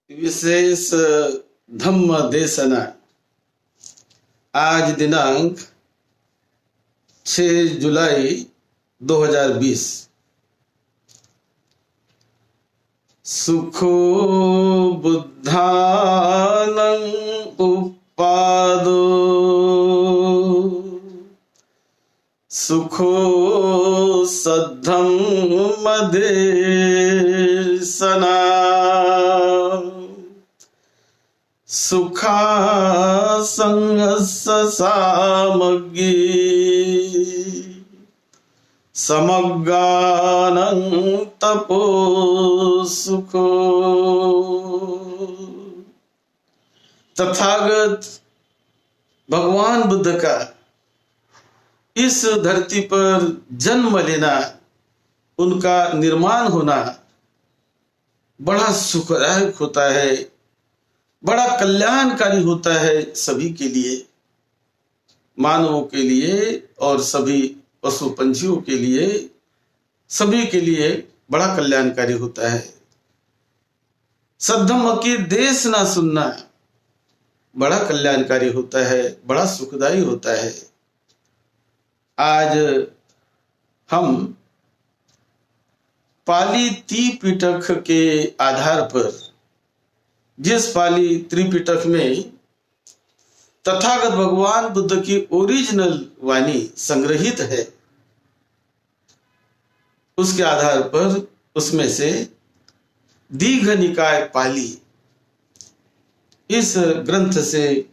विशेष धम्म देशना आज दिनांक 6 जुलाई 2020। सुखो बुद्धानं उपादो सुखो सद्धम्म देशना सुखा संघस्य सामग्री समग्गानं तपो सुखो। तथागत भगवान बुद्ध का इस धरती पर जन्म लेना, उनका निर्माण होना बड़ा सुखदायक होता है, बड़ा कल्याणकारी होता है सभी के लिए, मानवों के लिए और सभी पशु पंछियों के लिए, सभी के लिए बड़ा कल्याणकारी होता है। सद्धम्म की देश ना सुनना बड़ा कल्याणकारी होता है, बड़ा सुखदायी होता है। आज हम पाली त्रिपिटक के आधार पर, जिस पाली त्रिपिटक में तथागत भगवान बुद्ध की ओरिजिनल वाणी संग्रहित है, उसके आधार पर उसमें से दीघ निकाय पाली इस ग्रंथ से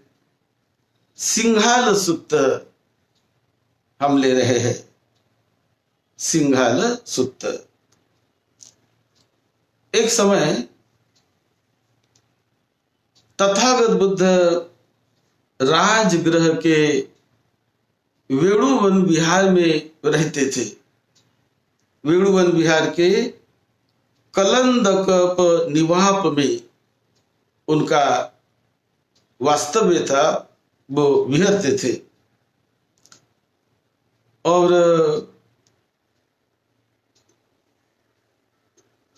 सिंघाल सुत्त हम ले रहे हैं। सिंघाल सुत्त। एक समय तथागत बुद्ध राजगृह के वेणुवन विहार में रहते थे। वेणुवन विहार के कलंदकप निवाप में उनका वास्तव्य था, वो विहरते थे। और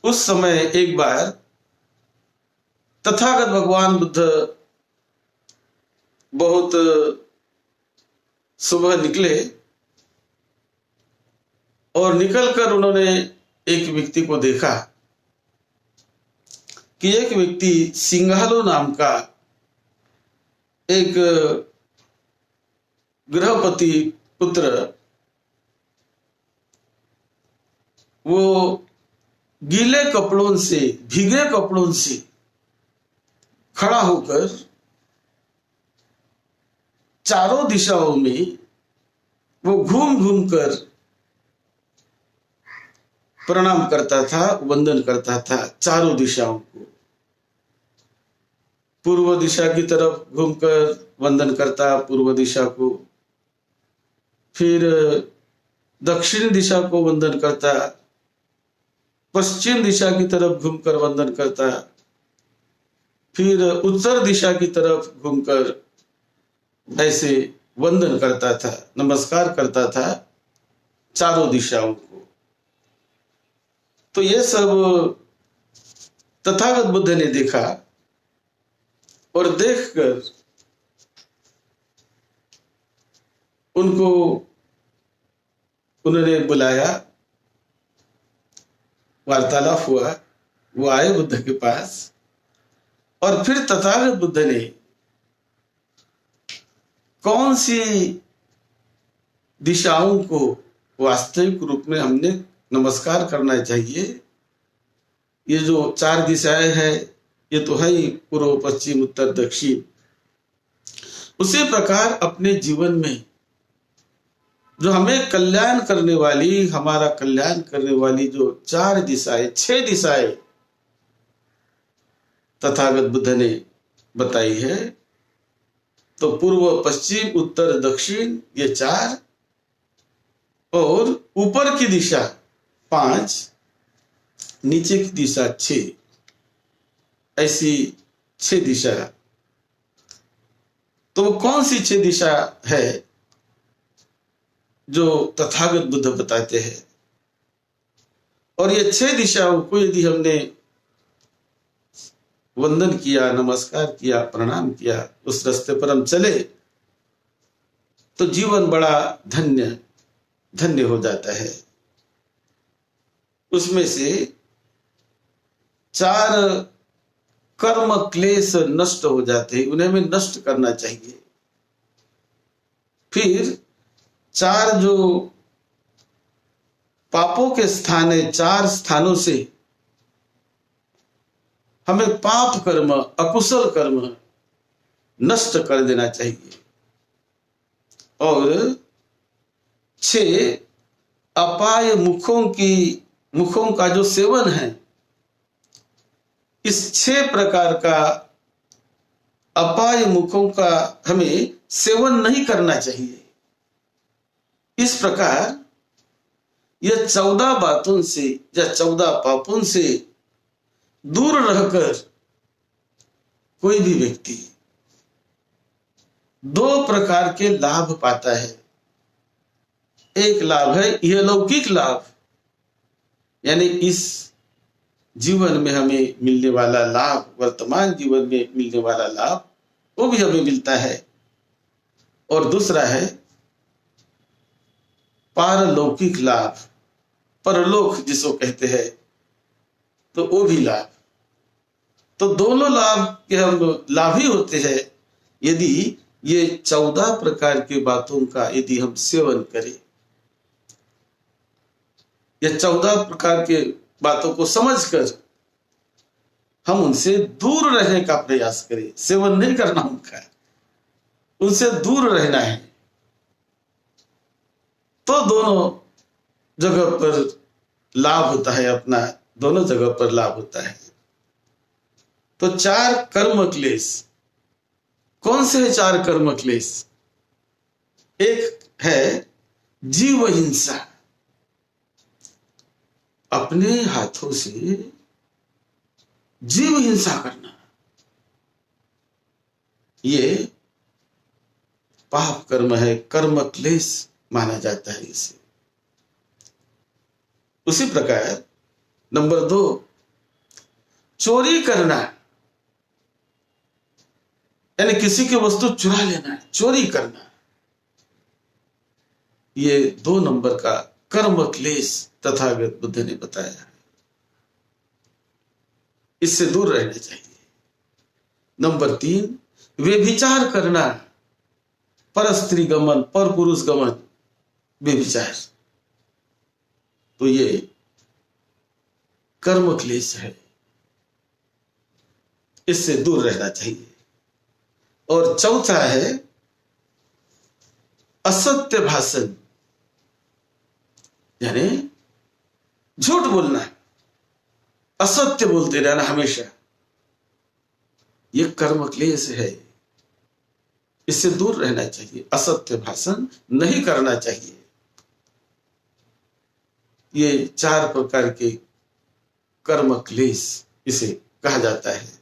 उस समय एक बार तथागत भगवान बुद्ध बहुत सुबह निकले और निकलकर उन्होंने एक व्यक्ति को देखा कि एक व्यक्ति सिंघालो नाम का एक गृहपति पुत्र, वो गीले कपड़ों से, भीगे कपड़ों से खड़ा होकर चारों दिशाओं में वो घूम घूम कर प्रणाम करता था, वंदन करता था चारों दिशाओं को। पूर्व दिशा की तरफ घूमकर वंदन करता पूर्व दिशा को, फिर दक्षिण दिशा को वंदन करता, पश्चिम दिशा की तरफ घूमकर वंदन करता, फिर उत्तर दिशा की तरफ घूमकर ऐसे वंदन करता था, नमस्कार करता था चारों दिशाओं को। तो ये सब तथागत बुद्ध ने देखा और देखकर उनको उन्होंने बुलाया, वार्तालाप हुआ, वो आए बुद्ध के पास और फिर तथागत बुद्ध ने कौन सी दिशाओं को वास्तविक रूप में हमने नमस्कार करना चाहिए, ये जो 4 दिशाएं हैं ये तो है ही, पूर्व पश्चिम उत्तर दक्षिण, उसी प्रकार अपने जीवन में जो हमें कल्याण करने वाली, हमारा कल्याण करने वाली जो 4 दिशाएं, 6 दिशाएं तथागत बुद्ध ने बताई है, तो पूर्व पश्चिम उत्तर दक्षिण ये 4, और ऊपर की दिशा 5, नीचे की दिशा 6, ऐसी 6 दिशा। तो वो कौन सी 6 दिशा है जो तथागत बुद्ध बताते हैं? और ये 6 दिशाओं को यदि हमने वंदन किया, नमस्कार किया, प्रणाम किया, उस रास्ते पर हम चले तो जीवन बड़ा धन्य धन्य हो जाता है। उसमें से 4 कर्म क्लेश नष्ट हो जाते हैं, उन्हें हमें नष्ट करना चाहिए। फिर 4 जो पापों के स्थान है, 4 स्थानों से हमें पाप कर्म, अकुशल कर्म नष्ट कर देना चाहिए। और 6 अपाय मुखों का जो सेवन है, इस 6 प्रकार का अपाय मुखों का हमें सेवन नहीं करना चाहिए। इस प्रकार यह 14 बातों से या 14 पापों से दूर रहकर कोई भी व्यक्ति 2 प्रकार के लाभ पाता है। एक लाभ है यह लौकिक लाभ, यानी इस जीवन में हमें मिलने वाला लाभ, वर्तमान जीवन में मिलने वाला लाभ, वो भी हमें मिलता है। और दूसरा है पारलौकिक लाभ, परलोक जिसको कहते हैं, तो वो भी लाभ। तो दोनों लाभ के हम लाभी होते हैं यदि ये 14 प्रकार की बातों का यदि हम सेवन करें, ये 14 प्रकार के बातों को समझकर हम उनसे दूर रहने का प्रयास करें। सेवन नहीं करना उनका, उनसे दूर रहना है, तो दोनों जगह पर लाभ होता है, अपना दोनों जगह पर लाभ होता है। तो 4 कर्म क्लेश कौन से है? 4 कर्म क्लेश। एक है जीव हिंसा, अपने हाथों से जीव हिंसा करना, ये पाप कर्म है, कर्म क्लेश माना जाता है इसे। उसी प्रकार नंबर 2 चोरी करना, यानी किसी की वस्तु चुरा लेना, चोरी करना, ये 2 नंबर का कर्म क्लेश तथागत बुद्ध ने बताया है। इससे दूर रहना चाहिए। नंबर 3 व्यभिचार करना, पर स्त्री गमन, पर पुरुष गमन, व्यभिचार, तो ये कर्म क्लेश है, इससे दूर रहना चाहिए। और चौथा है असत्य भाषण, यानी झूठ बोलना, असत्य बोलते रहना हमेशा, यह कर्म क्लेश है, इससे दूर रहना चाहिए। असत्य भाषण नहीं करना चाहिए। ये 4 प्रकार के कर्म क्लेश इसे कहा जाता है।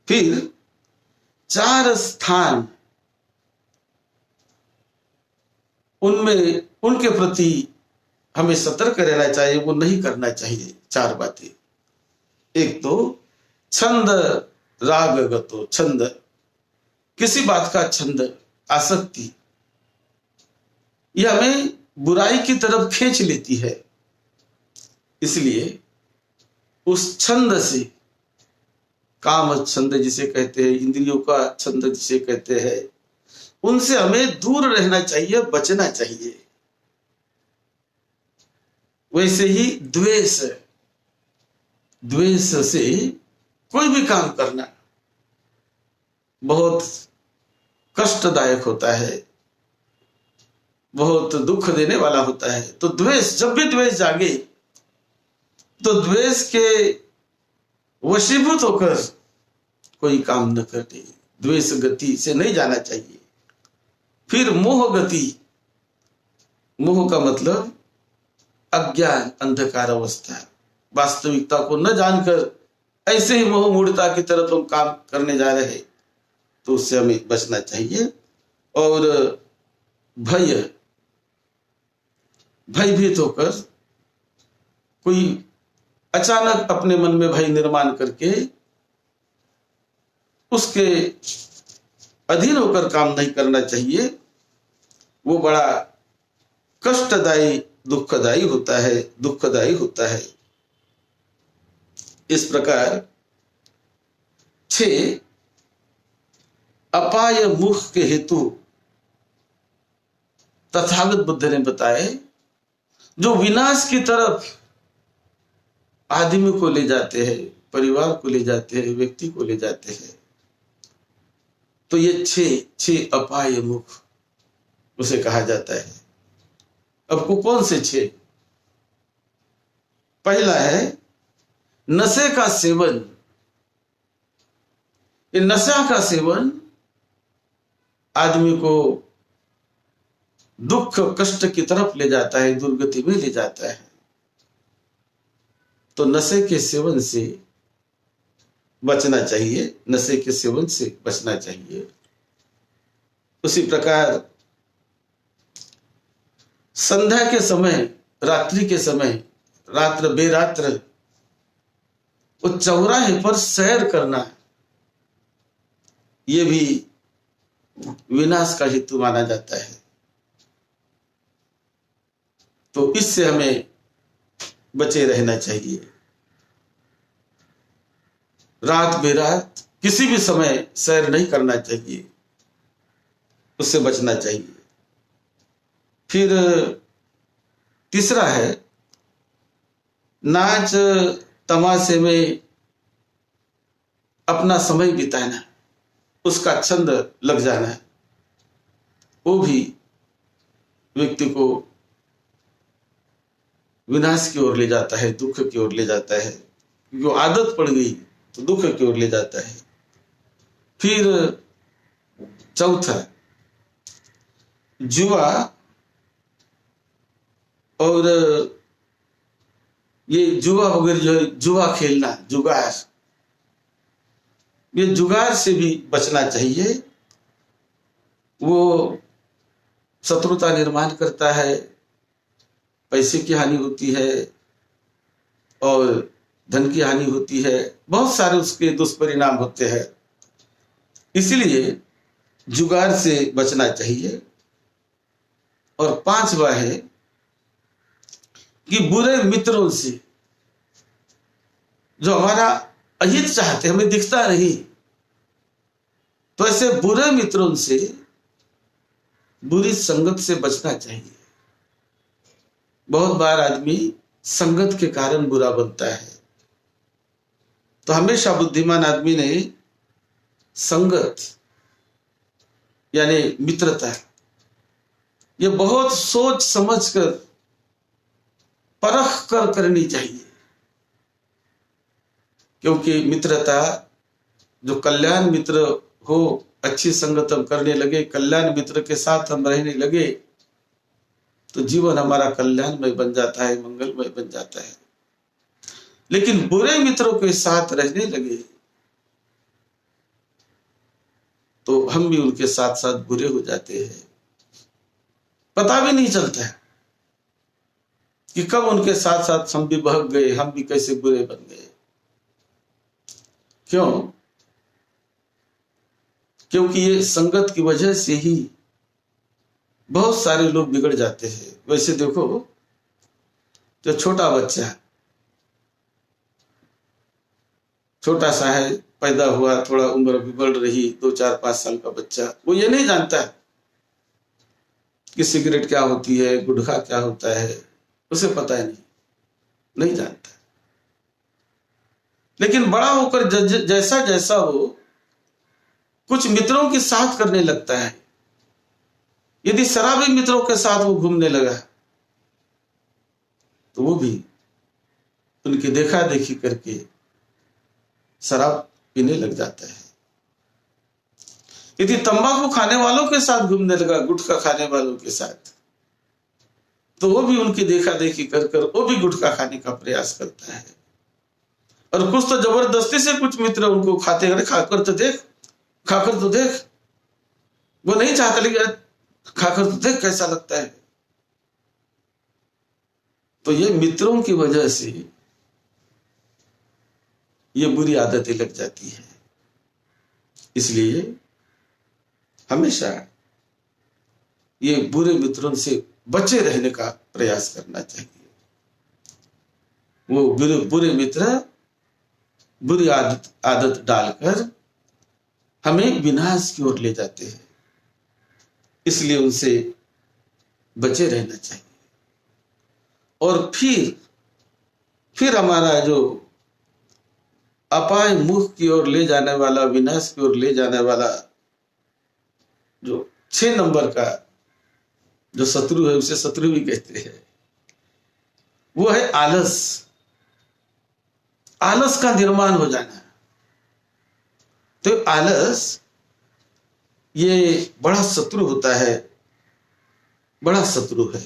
फिर 4 स्थान, उनमें उनके प्रति हमें सतर्क रहना चाहिए, वो नहीं करना चाहिए। 4 बातें। एक तो छंद राग गतो, छंद, किसी बात का छंद, आसक्ति, यह हमें बुराई की तरफ खींच लेती है। इसलिए उस छंद से, काम छंद जिसे कहते हैं, इंद्रियों का छंद जिसे कहते हैं, उनसे हमें दूर रहना चाहिए, बचना चाहिए। वैसे ही द्वेष, द्वेष से कोई भी काम करना बहुत कष्टदायक होता है, बहुत दुख देने वाला होता है। तो द्वेष, जब भी द्वेष जागे तो द्वेष के वशीभूत होकर कोई काम न करे, द्वेष गति से नहीं जाना चाहिए। फिर मोह गति, मोह का मतलब अज्ञान, अंधकार अवस्था, वास्तविकता को न जानकर ऐसे ही मोह मूढ़ता की तरफ हम काम करने जा रहे, तो उससे हमें बचना चाहिए। और भय, भयभीत होकर कोई अचानक अपने मन में भय निर्माण करके उसके अधीन होकर काम नहीं करना चाहिए, वो बड़ा कष्टदायी दुखदायी होता है। इस प्रकार 6 अपाय मुख के हेतु तथागत बुद्ध ने बताए, जो विनाश की तरफ आदमी को ले जाते हैं, परिवार को ले जाते हैं, व्यक्ति को ले जाते हैं। तो ये 6 अपाय मुख उसे कहा जाता है। अब को कौन से 6? पहला है नशे का सेवन। ये नशा का सेवन आदमी को दुख कष्ट की तरफ ले जाता है, दुर्गति में ले जाता है। तो नशे के सेवन से बचना चाहिए, नशे के सेवन से बचना चाहिए। उसी प्रकार संध्या के समय, रात्रि के समय, बेरात्र वो चौराहे पर सैर करना, ये भी विनाश का हेतु माना जाता है। तो इससे हमें बचे रहना चाहिए। रात बेरात किसी भी समय सैर नहीं करना चाहिए, उससे बचना चाहिए। फिर तीसरा है नाच तमाशे में अपना समय बिताना, उसका छंद लग जाना, वो भी व्यक्ति को विनाश की ओर ले जाता है, दुख की ओर ले जाता है। जो आदत पड़ गई तो दुख की ओर ले जाता है। फिर चौथा जुआ, और ये जुआ वगैरह जो है, जुआ खेलना, जुगार, ये जुगार से भी बचना चाहिए। वो शत्रुता निर्माण करता है, पैसे की हानि होती है और धन की हानि होती है, बहुत सारे उसके दुष्परिणाम होते हैं। इसलिए जुगार से बचना चाहिए। और 5वां है कि बुरे मित्रों से, जो हमारा अहित चाहते, हमें दिखता नहीं, तो ऐसे बुरे मित्रों से, बुरी संगत से बचना चाहिए। बहुत बार आदमी संगत के कारण बुरा बनता है। तो हमेशा बुद्धिमान आदमी ने संगत यानी मित्रता, ये बहुत सोच समझ कर, परख कर करनी चाहिए। क्योंकि मित्रता, जो कल्याण मित्र हो, अच्छी संगत हम करने लगे, कल्याण मित्र के साथ हम रहने लगे, तो जीवन हमारा कल्याणमय बन जाता है, मंगलमय बन जाता है। लेकिन बुरे मित्रों के साथ रहने लगे तो हम भी उनके साथ साथ बुरे हो जाते हैं। पता भी नहीं चलता है कि कब उनके साथ साथ हम भी बहक गए, हम भी कैसे बुरे बन गए। क्यों? क्योंकि ये संगत की वजह से ही बहुत सारे लोग बिगड़ जाते हैं। वैसे देखो, जो छोटा बच्चा, छोटा सा है, पैदा हुआ, थोड़ा उम्र भी बढ़ रही, 2, 4, 5 साल का बच्चा, वो ये नहीं जानता कि सिगरेट क्या होती है, गुटखा क्या होता है, उसे पता ही नहीं जानता। लेकिन बड़ा होकर जैसा जैसा वो कुछ मित्रों के साथ करने लगता है, यदि शराबी मित्रों के साथ वो घूमने लगा, तो वो भी उनकी देखा देखी करके शराब पीने लग जाता है। यदि तंबाकू खाने वालों के साथ घूमने लगा, गुटखा खाने वालों के साथ, तो वो भी उनकी देखा देखी कर कर वो भी गुटखा खाने का प्रयास करता है। और कुछ तो जबरदस्ती से कुछ मित्र उनको खाते हैं, खाकर तो देख, खाकर तो देख। वो नहीं चाहता, लेकिन खाकर तो देख कैसा लगता है। तो ये मित्रों की वजह से ये बुरी आदतें लग जाती है। इसलिए हमेशा ये बुरे मित्रों से बचे रहने का प्रयास करना चाहिए। वो बुरे मित्र बुरी आदत डालकर हमें विनाश की ओर ले जाते हैं, इसलिए उनसे बचे रहना चाहिए। और फिर हमारा जो अपाय मुख की ओर ले जाने वाला, विनाश की ओर ले जाने वाला जो 6 नंबर का जो शत्रु है, उसे शत्रु भी कहते हैं, वो है आलस। आलस का निर्माण हो जाना। तो आलस ये बड़ा शत्रु होता है, बड़ा शत्रु है,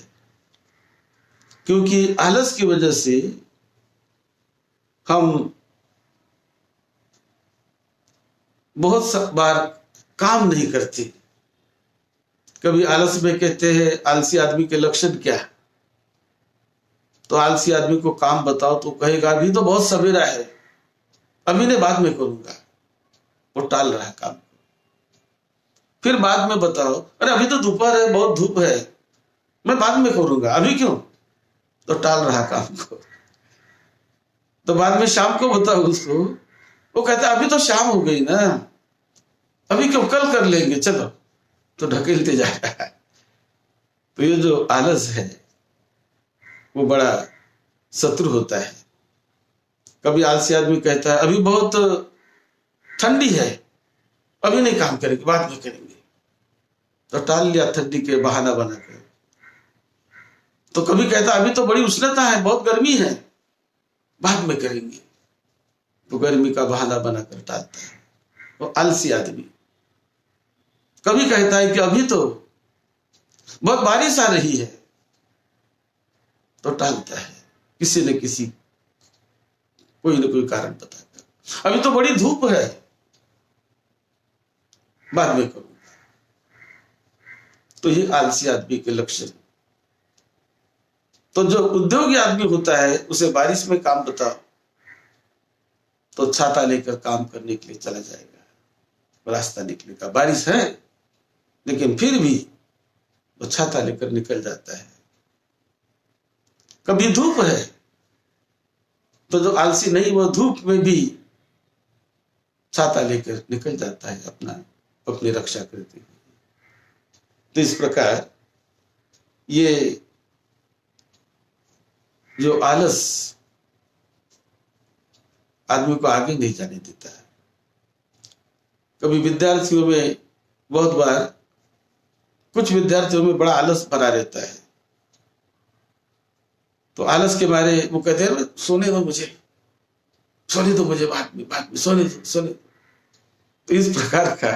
क्योंकि आलस की वजह से हम बहुत बार काम नहीं करते। कभी आलस में कहते हैं आलसी आदमी के लक्षण क्या है, तो आलसी आदमी को काम बताओ तो कहेगा अभी तो बहुत सवेरा है, अभी नहीं, बाद में करूंगा। वो टाल रहा है काम। फिर बाद में बताओ, अरे अभी तो दोपहर है, बहुत धूप है, मैं बाद में करूंगा, अभी क्यों, तो टाल रहा काम को। तो बाद में शाम को बताओ उसको, वो कहता है अभी तो शाम हो गई ना, अभी क्यों, कल कर लेंगे, चलो, तो ढकेलते जा रहा है। तो ये जो आलस है वो बड़ा शत्रु होता है। कभी आलसी आदमी कहता है अभी बहुत ठंडी है, अभी नहीं काम करेंगे, बाद में करेंगे, तो टाल लिया ठंडी के बहाना बनाकर। तो कभी कहता अभी तो बड़ी उष्णता है, बहुत गर्मी है, बाद में करेंगे, तो गर्मी का बहाना बनाकर टालता है, वो आलसी आदमी। कभी कहता है कि अभी तो बहुत बारिश आ रही है, तो टालता है, किसी न किसी कोई न कोई कारण बताकर। अभी तो बड़ी धूप है, बाद में करूंगा। तो ये आलसी आदमी के लक्षण। तो जो उद्योगी आदमी होता है उसे बारिश में काम बताओ तो छाता लेकर काम करने के लिए चला जाएगा, रास्ता निकलेगा। बारिश है लेकिन फिर भी वो छाता लेकर निकल जाता है। कभी धूप है तो जो आलसी नहीं, वो धूप में भी छाता लेकर निकल जाता है अपनी रक्षा करते हुए। तो इस प्रकार ये जो आलस आदमी को आगे नहीं जाने देता है। कभी विद्यार्थियों में बहुत बार कुछ विद्यार्थियों में बड़ा आलस भरा रहता है, तो आलस के मारे वो कहते हैं सोने दो मुझे, बाद में सोने दो। तो इस प्रकार का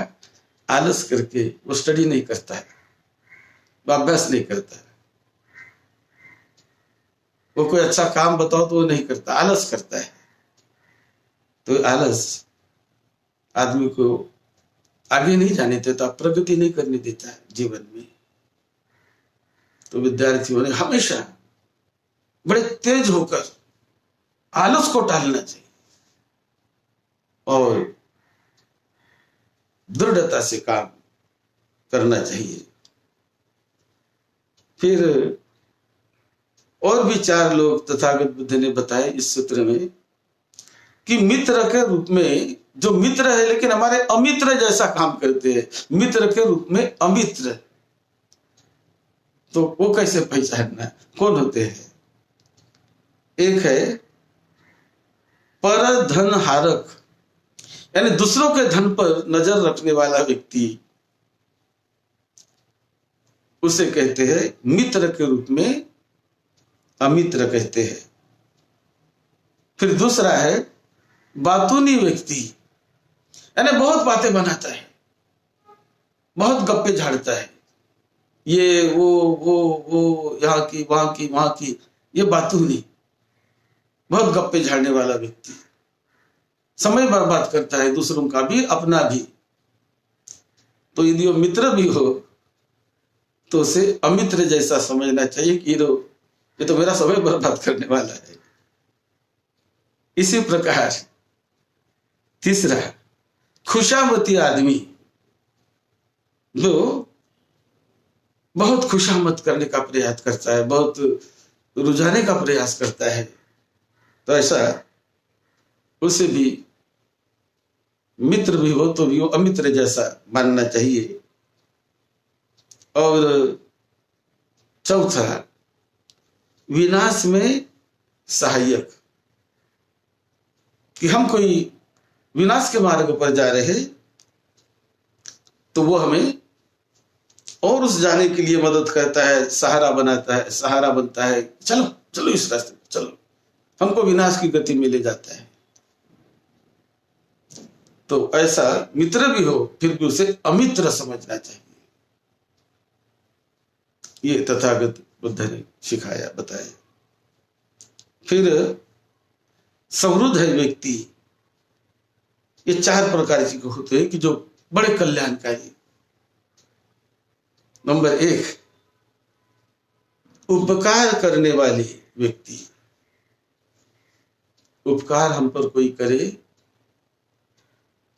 आलस करके वो स्टडी नहीं करता है, वो अभ्यास नहीं करता है। वो कोई अच्छा काम बताओ तो वो नहीं करता, आलस करता है। तो आलस आदमी को आगे नहीं जाने देता, प्रगति नहीं करने देता है जीवन में। तो विद्यार्थियों ने हमेशा बड़े तेज होकर आलस को टालना चाहिए और दृढ़ता से काम करना चाहिए। फिर और भी 4 लोग तथागत बुद्ध ने बताए इस सूत्र में कि मित्र के रूप में, जो मित्र है लेकिन हमारे अमित्र जैसा काम करते हैं, मित्र के रूप में अमित्र, तो वो कैसे पहचानना, कौन होते हैं? एक है पर धन हारक, यानी दूसरों के धन पर नजर रखने वाला व्यक्ति, उसे कहते हैं मित्र के रूप में अमित्र कहते हैं। फिर दूसरा है बातूनी व्यक्ति, यानी बहुत बातें बनाता है, बहुत गप्पे झाड़ता है, ये वो यहाँ की वहां की, ये बातूनी, बहुत गप्पे झाड़ने वाला व्यक्ति, समय बर्बाद करता है, दूसरों का भी अपना भी। तो यदि वो मित्र भी हो तो उसे अमित्र जैसा समझना चाहिए कि ये तो मेरा समय बर्बाद करने वाला है। इसी प्रकार तीसरा खुशामती आदमी जो बहुत खुशामद करने का प्रयास करता है, बहुत रुझाने का प्रयास करता है, तो ऐसा उसे भी मित्र भी हो तो भी वो अमित्र जैसा मानना चाहिए। और चौथा, विनाश में सहायक, कि हम कोई विनाश के मार्ग पर जा रहे तो वो हमें और उस जाने के लिए मदद करता है, सहारा बनाता है, सहारा बनता है, चलो चलो इस रास्ते पर चलो, हमको विनाश की गति में ले जाता है। तो ऐसा मित्र भी हो फिर भी उसे अमित्र समझना चाहिए। ये तथागत बुद्ध ने सिखाया, बताया। फिर समृद्ध है व्यक्ति, ये 4 प्रकार के होते हैं कि जो बड़े कल्याणकारी। नंबर 1, उपकार करने वाले व्यक्ति। उपकार हम पर कोई करे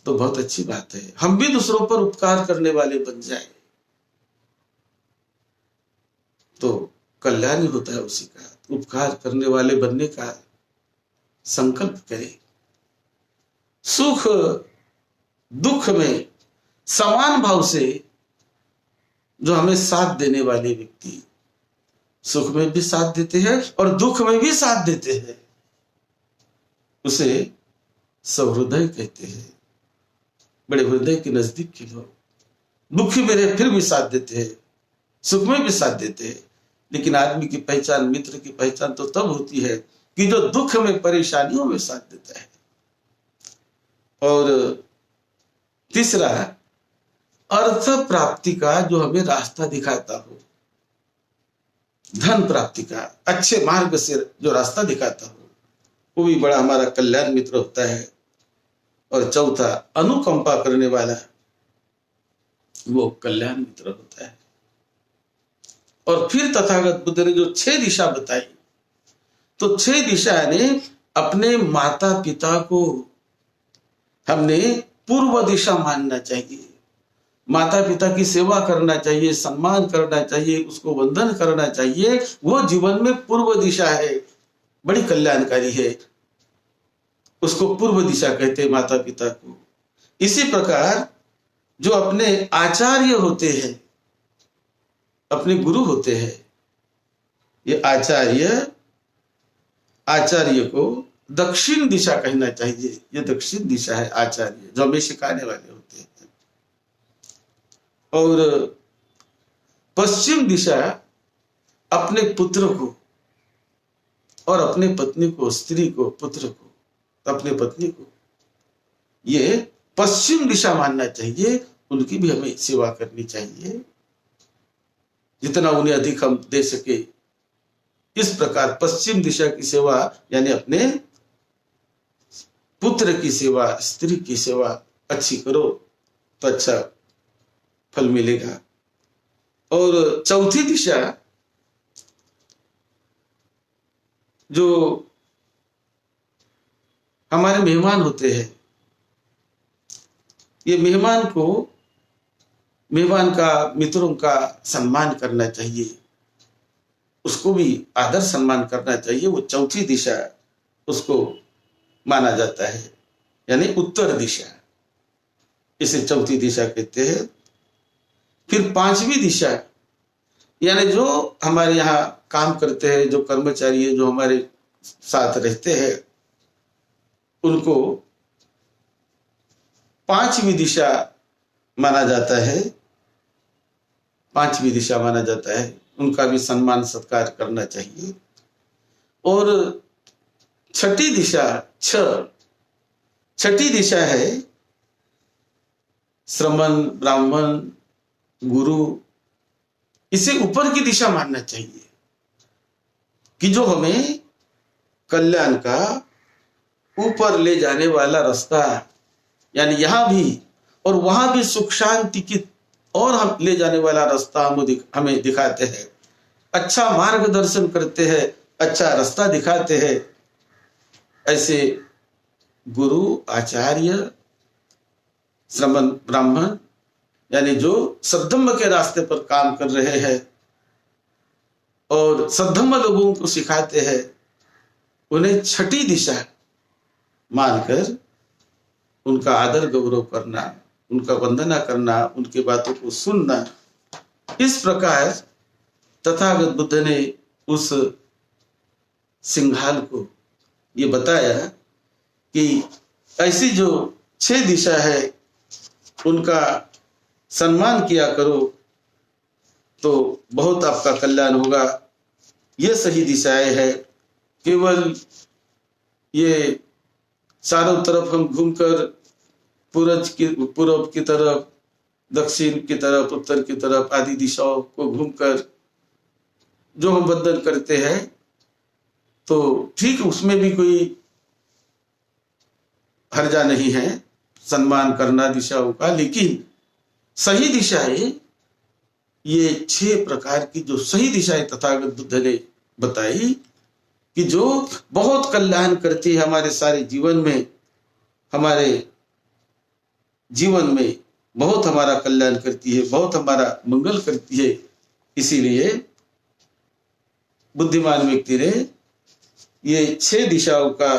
तो बहुत अच्छी बात है, हम भी दूसरों पर उपकार करने वाले बन जाए तो कल्याण ही होता है उसी का। उपकार करने वाले बनने का संकल्प करें। सुख दुख में समान भाव से जो हमें साथ देने वाले व्यक्ति, सुख में भी साथ देते हैं और दुख में भी साथ देते हैं, उसे सहृदय कहते हैं। बड़े हृदय के नजदीक के लोग, दुखी मेरे फिर भी साथ देते हैं, सुख में भी साथ देते हैं। लेकिन आदमी की पहचान, मित्र की पहचान तो तब होती है कि जो दुख में, परेशानियों में साथ देता है। और तीसरा, अर्थ प्राप्ति का जो हमें रास्ता दिखाता हो, धन प्राप्ति का अच्छे मार्ग से जो रास्ता दिखाता हो, वो भी बड़ा हमारा कल्याण मित्र होता है। और चौथा, अनुकंपा करने वाला, वो कल्याण मित्र होता है। और फिर तथागत बुद्ध ने जो 6 दिशा बताई, तो 6 दिशा ने अपने माता पिता को हमने पूर्व दिशा मानना चाहिए। माता पिता की सेवा करना चाहिए, सम्मान करना चाहिए, उसको वंदन करना चाहिए। वो जीवन में पूर्व दिशा है, बड़ी कल्याणकारी है, उसको पूर्व दिशा कहते हैं माता पिता को। इसी प्रकार जो अपने आचार्य होते हैं, अपने गुरु होते हैं, ये आचार्य को दक्षिण दिशा कहना चाहिए। ये दक्षिण दिशा है आचार्य, जो हमें सिखाने वाले होते हैं। और पश्चिम दिशा अपने पुत्र को और अपने पत्नी को, स्त्री को, पुत्र को, अपने पत्नी को, ये पश्चिम दिशा मानना चाहिए। उनकी भी हमें सेवा करनी चाहिए, जितना उन्हें अधिक हम दे सके। इस प्रकार पश्चिम दिशा की सेवा, यानी अपने पुत्र की सेवा, स्त्री की सेवा अच्छी करो तो अच्छा फल मिलेगा। और चौथी दिशा, जो हमारे मेहमान होते हैं, ये मेहमान का, मित्रों का सम्मान करना चाहिए, उसको भी आदर सम्मान करना चाहिए। वो चौथी दिशा उसको माना जाता है, यानी उत्तर दिशा, इसे चौथी दिशा कहते हैं। फिर 5वीं दिशा, यानी जो हमारे यहाँ काम करते हैं, जो कर्मचारी है, जो हमारे साथ रहते हैं, उनको 5वीं दिशा माना जाता है। 5वीं दिशा माना जाता है, उनका भी सम्मान सत्कार करना चाहिए। और छठी दिशा है श्रमण, ब्राह्मण, गुरु, इसे ऊपर की दिशा मानना चाहिए कि जो हमें कल्याण का ऊपर ले जाने वाला रास्ता, यानी यहां भी और वहां भी सुख शांति की और हम ले जाने वाला रास्ता हमें दिखाते हैं, अच्छा मार्गदर्शन करते हैं, अच्छा रास्ता दिखाते हैं। ऐसे गुरु, आचार्य श्रमण ब्राह्मण यानी जो सद्धम्म के रास्ते पर काम कर रहे हैं और सद्धम्म लोगों को सिखाते हैं, उन्हें छठी दिशा मानकर उनका आदर गौरव करना, उनका वंदना करना, उनकी बातों को सुनना। इस प्रकार तथागत बुद्ध ने उस सिंघाल को ये बताया कि ऐसी जो 6 दिशा है उनका सम्मान किया करो तो बहुत आपका कल्याण होगा। ये सही दिशाएं है। केवल ये चारों तरफ हम घूमकर पूर्व की तरफ, दक्षिण की तरफ, उत्तर की तरफ आदि दिशाओं को घूमकर जो हम वंदन करते हैं तो ठीक, उसमें भी कोई हर्जा नहीं है सम्मान करना दिशाओं का। लेकिन सही दिशाएं, ये 6 प्रकार की जो सही दिशाएं तथागत बुद्ध ने बताई कि जो बहुत कल्याण करती है हमारे सारे जीवन में, हमारे जीवन में बहुत हमारा कल्याण करती है, बहुत हमारा मंगल करती है। इसीलिए बुद्धिमान व्यक्ति ने ये 6 दिशाओं का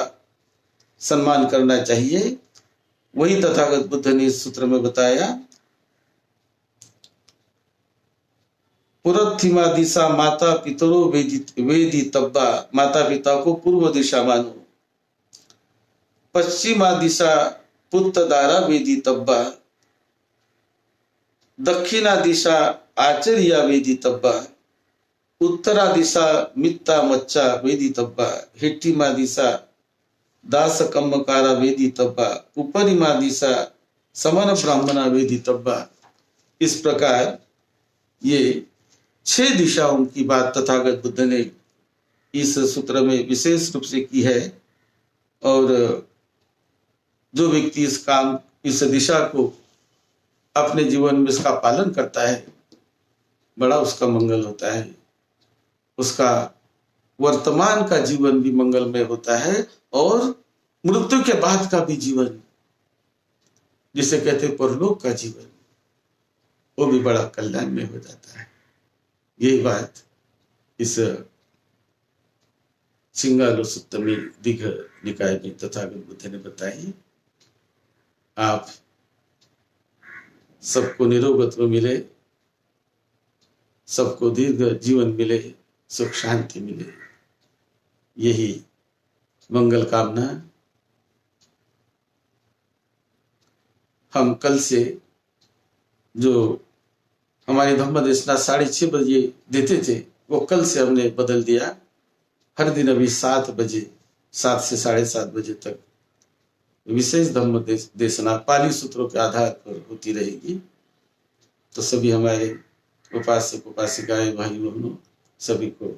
सम्मान करना चाहिए। वही तथागत बुद्ध ने इस सूत्र में बताया, पुरथिमा दिशा माता पितरो वेदी तब्बा, माता पिता को पूर्व दिशा मानो। पश्चिमा दिशा पुत्र दारा वेदी तब्बा, दक्षिणा दिशा आचर्या वेदी तब्बा, उत्तरा दिशा मित्ता मच्चा वेदी तब्बा, हेठिमा दिशा दास कम्मकारा वेदी तब्बा, उपरिमा दिशा समन ब्राह्मणा वेदी तब्बा। इस प्रकार ये 6 दिशाओं की बात तथागत बुद्ध ने इस सूत्र में विशेष रूप से की है। और जो व्यक्ति इस दिशा को अपने जीवन में इसका पालन करता है, बड़ा उसका मंगल होता है। उसका वर्तमान का जीवन भी मंगलमय होता है और मृत्यु के बाद का भी जीवन, जिसे कहते हैं परलोक का जीवन, वो भी बड़ा कल्याणमय हो जाता है। यही बात इस सिंगालोसुत्तमी दीघ निकाय में तथागत बुद्ध ने बताई। आप सबको निरोगत्व मिले, सबको दीर्घ जीवन मिले, सुख शांति मिले, यही मंगल कामना। हम कल से जो हमारी धम्म देशना 6:30 बजे देते थे, वो कल से हमने बदल दिया। हर दिन अभी 7 बजे, 7 से 7:30 बजे तक विशेष धम्म देशना पाली सूत्रों के आधार पर होती रहेगी। तो सभी हमारे उपासक उपासिकाएं भाई बहनों सभी को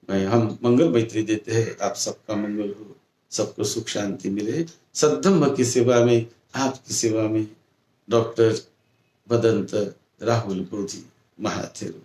हम मंगल मैत्री देते हैं। आप सबका मंगल हो, सबको सुख शांति मिले। सद्धम्म की सेवा में, आपकी सेवा में डॉक्टर भदंत राहुल बोधी महाथेरो।